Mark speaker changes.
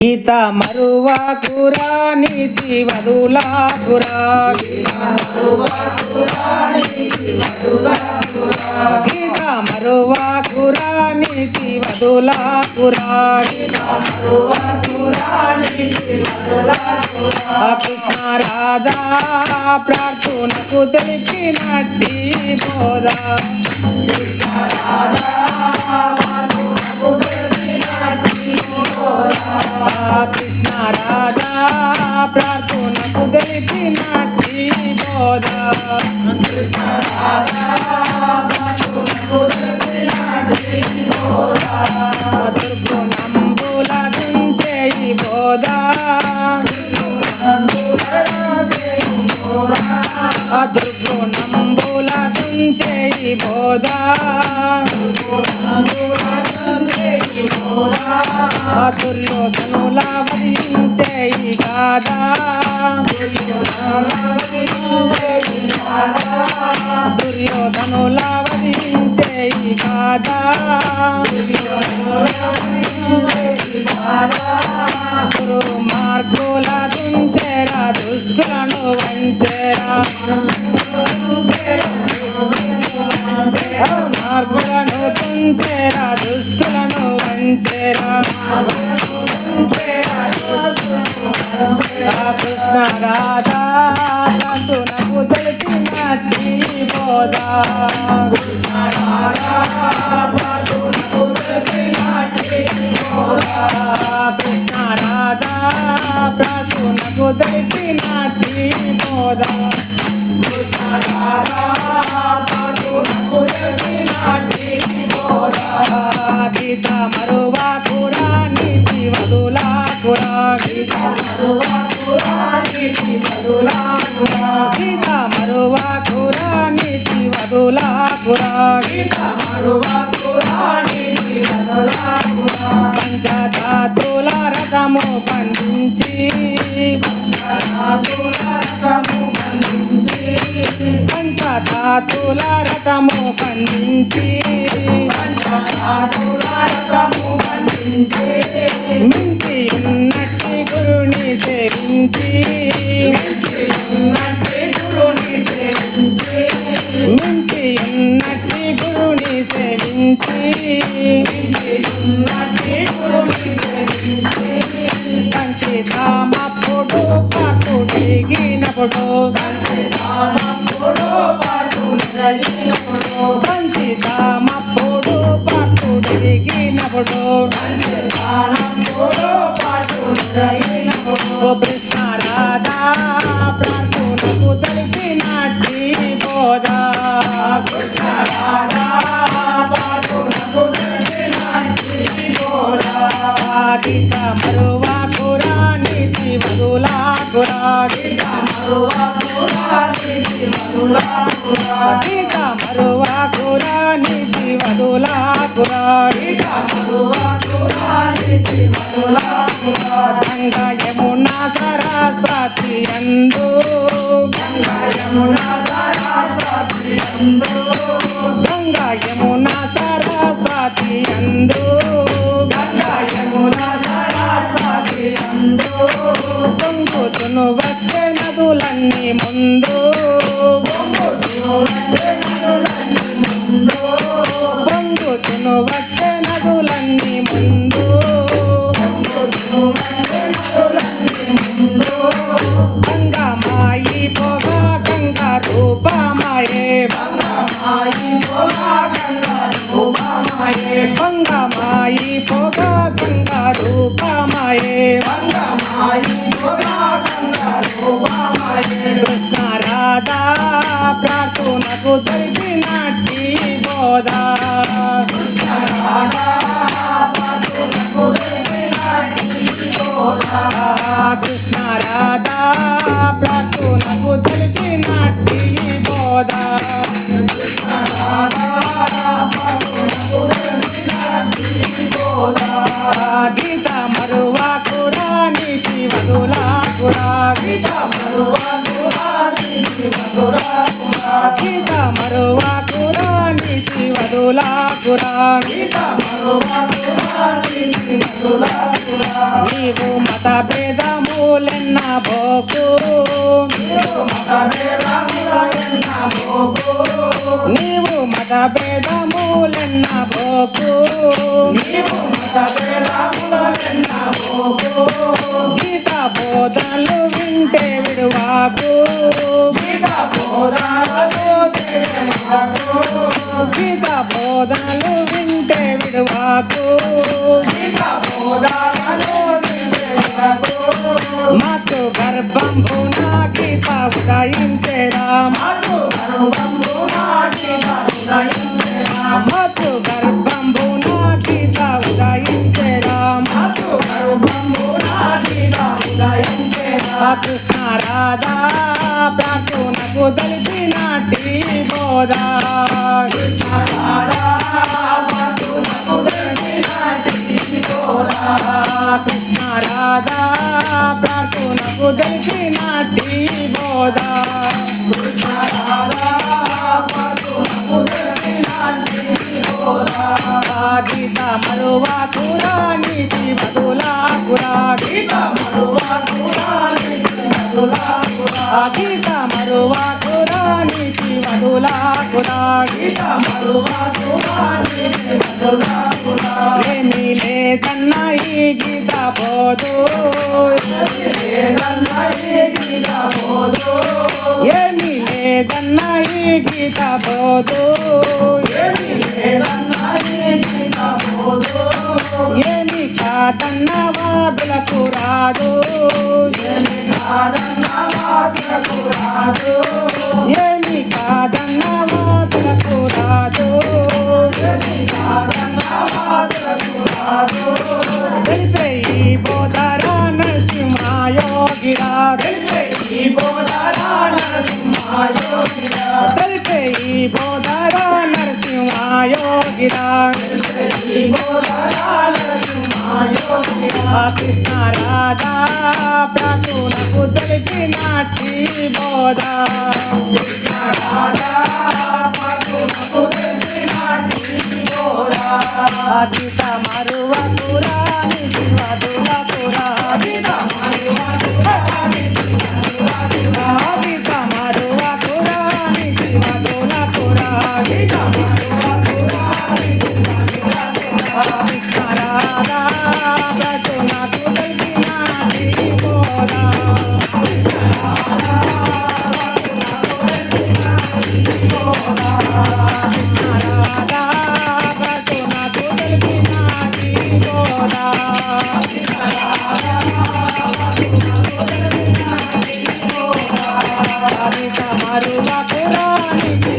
Speaker 1: గీత మరువాకురా నీతి వదులాకురా గీత మరువాకురా నీతి వదులాకురా కృష్ణ రాధా ప్రార్థనకు తెలిపినట్టి బోధ కృష్ణ రాధా ప్రార్థనకు తెలిపినట్టి బోధ దుర్గుణంబుల దించే ఈ బోధ దుర్గుణంబుల దించే ఈ బోధ దుర్యోధనుల వధించే ఈ గాథ దుర్యోధనుల వధించే ఈ గాథ గురు మార్గుల దుంచెరా దుష్టులను వంచెరా మార్గులను దుంచెరా దుష్టులను వంచెరా కృష్ణ రాధా నందునకు తెలిపినట్టి బోధ కృష్ణ రాధా ప్రార్థనకు తెలిపినట్టి బోధ గీత మరువాకురా నీతి వదులాకురా గీత మరువాకురా నీతి వదులాకురా పంచధాతుల రథము బంధించి పంచధాతుల రథము బంధించి మించి ఉన్నట్టి గురుని సేవించి మించి ఉన్నట్టి గురుని సేవించి సంచితామప్పుడు పట్టుడిగినప్పుడు సంచితామప్పుడు పట్టుడిగినప్పుడు కృష్ణ రాధా ప్రార్థనకు తెలిపినట్టి బోధ గీత మరువాకురా నీతి వదులాకురా గీత మరువాకురా నీతి వదులాకురా గంగా యమునా సరస్వతి అందు గంగా యమునా సరస్వతి అందు పొంగుతును వచ్చే నదులన్నీ ముందు పొంగుతును వచ్చే నదులన్నీ ముందు గంగమాయి పొగా గంగా రూపమాయే గంగమాయి పొగా గంగా రూపమాయే కృష్ణ రాధా ప్రార్థనకు తెలిపినట్టి బోధ కృష్ణ రాధా ప్రార్థనకు తెలిపినట్టి బోధ గీత మరువాకురా నీతి వదులాకురా గీత మరువాకురా నీతి వదులాకురా నీవు మత భేదములెన్న బోకు నీవు మత భేదములెన్న బోకు గీత బోధనలు వింటే విడువాకు గీత బోధనలు వింటే విడువాకు మాతృ గర్భంభున గీత ఉదయించేరా మాతృ గర్భంభున గీత ఉదయించేరా కృష్ణ రాధా ప్రార్థనకు తెలిపినటి బోధా కృష్ణ రాధా ప్రార్థనకు తెలిపినటి బోధా గీత మరువాకురా నీతి వదులాకురా గీత మరువాకురా నీతి వదులాకురా ఏమీ లేదన్న ఈ గీత బోధు ఏమీ లేదన్న ఈ గీత బోధు ఏమి కాదన్న వాదులకు రాదు ఏమి కాదన్న వాదులకు రాదు తెలిపే ఈ బోధరా నరసింహయోగిరా తెలిపే ఈ బోధరా నరసింహయోగిరా కృష్ణ రాధా ప్రార్థనకు తెలిపినటి బోధా గీత మరువకురా నీతి వదులకురా గీత మరువకురా నీతి వదులకురా కృష్ణ రాధా ప్రార్థనకు తెలిపినటి బోధా మరువకురా నీతి